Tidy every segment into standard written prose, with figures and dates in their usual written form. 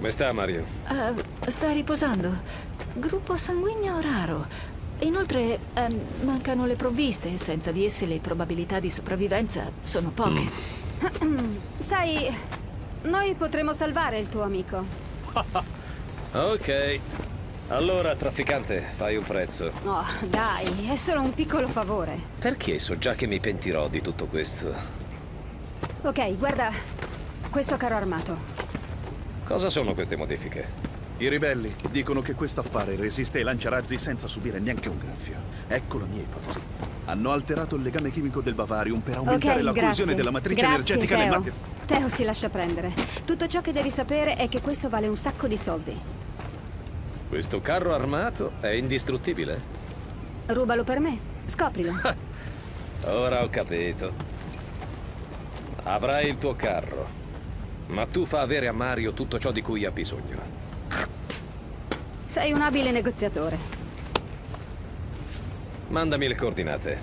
Come sta, Mario? Sta riposando. Gruppo sanguigno raro. Inoltre, mancano le provviste. Senza di esse le probabilità di sopravvivenza sono poche. Sai, noi potremo salvare il tuo amico. Ok. Allora, trafficante, fai un prezzo. Oh, dai, è solo un piccolo favore. Perché so già che mi pentirò di tutto questo? Ok, guarda questo carro armato. Cosa sono queste modifiche? I ribelli dicono che questo affare resiste ai lanciarazzi senza subire neanche un graffio. Ecco la mia ipotesi. Hanno alterato il legame chimico del Bavarium per aumentare la coesione della matrice energetica Teo. nel materiale. Teo si lascia prendere. Tutto ciò che devi sapere è che questo vale un sacco di soldi. Questo carro armato è indistruttibile? Rubalo per me. Scoprilo. Ora ho capito. Avrai il tuo carro, ma tu fa avere a Mario tutto ciò di cui ha bisogno. Sei un abile negoziatore. Mandami le coordinate.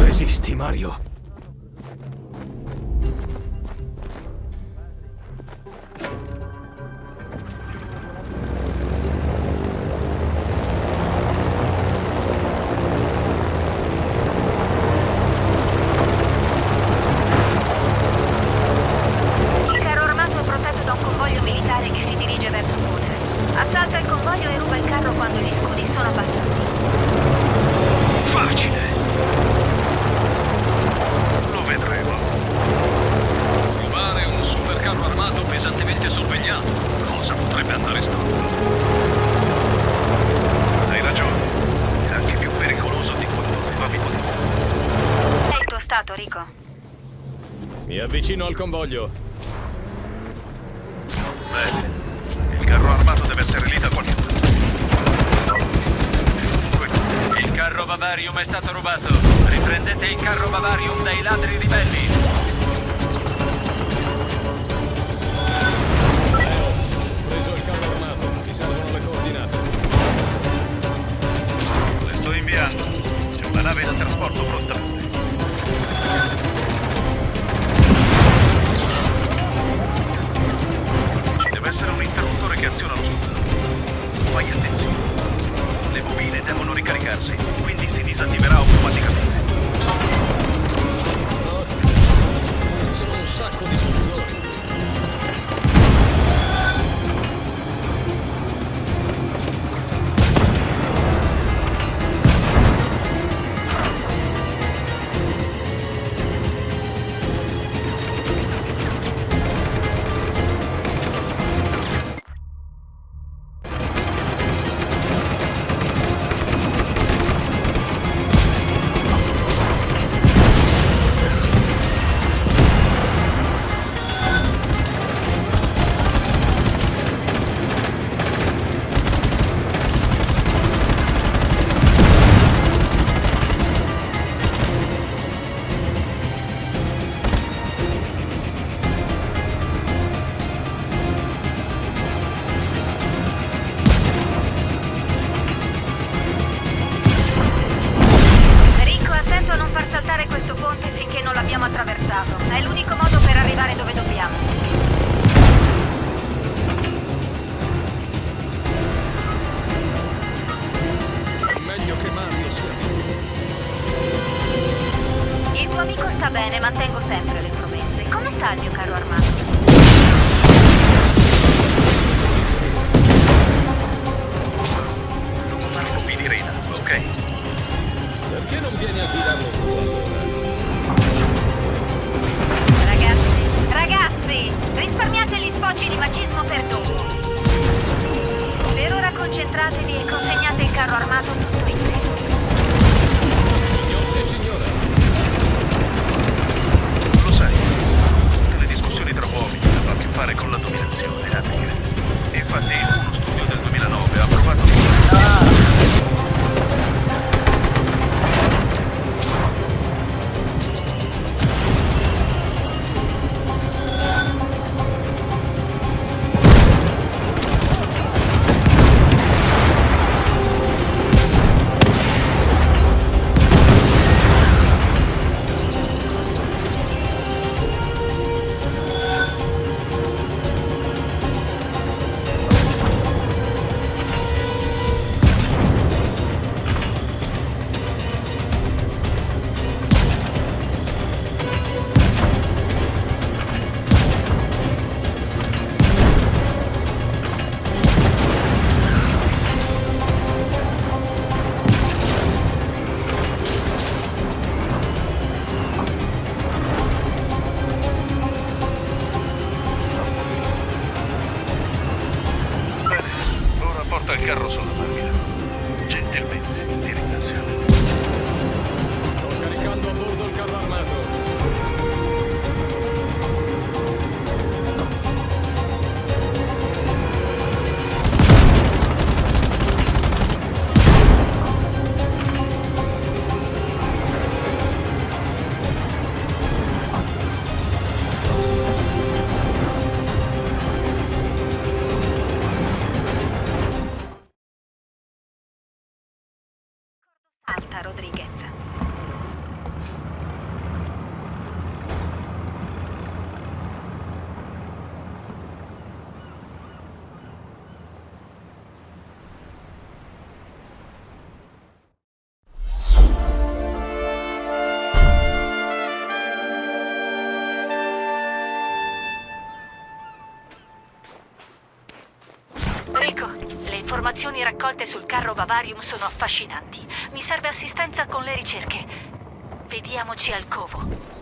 Resisti, Mario. Assalta il convoglio e ruba il carro quando gli scudi sono abbassati. Facile! Lo vedremo. Rubare un supercarro armato pesantemente sorvegliato. Cosa potrebbe andare storto? Hai ragione. È anche più pericoloso di quanto avevi potuto. È il tuo stato, Rico. Mi avvicino al convoglio. Bene. Il carro armato deve essere lì da qualche parte. Il carro Bavarium è stato rubato. Riprendete il carro Bavarium dai ladri ribelli. Ho preso il carro armato. Ti servono le coordinate. Le sto inviando. C'è una nave da trasporto pronta. Deve essere un interruttore che aziona lo scudo. Fai attenzione. Le bobine devono ricaricarsi, quindi si disattiverà automaticamente. Sono un sacco di giocatori. Rico, attento a non far saltare questo ponte finché non l'abbiamo attraversato. È l'unico modo per arrivare dove dobbiamo. È meglio che Mario sia vivo. Il tuo amico sta bene, mantengo sempre le promesse. Come sta il mio carro armato? Una robobilirina, ok? Perché non vieni a guidarlo tu allora? Ragazzi, risparmiate gli sfoggi di macismo per dopo. Per ora concentratevi e consegnate il carro armato tutto in tempo. Sì, signora. Lo sai, le discussioni tra carro sulla macchina. Gentilmente, ti ringrazio. Sto caricando a bordo il carro armato. Alta Rodriguez. Rico, le informazioni raccolte sul carro Bavarium sono affascinanti. Mi serve assistenza con le ricerche. Vediamoci al covo.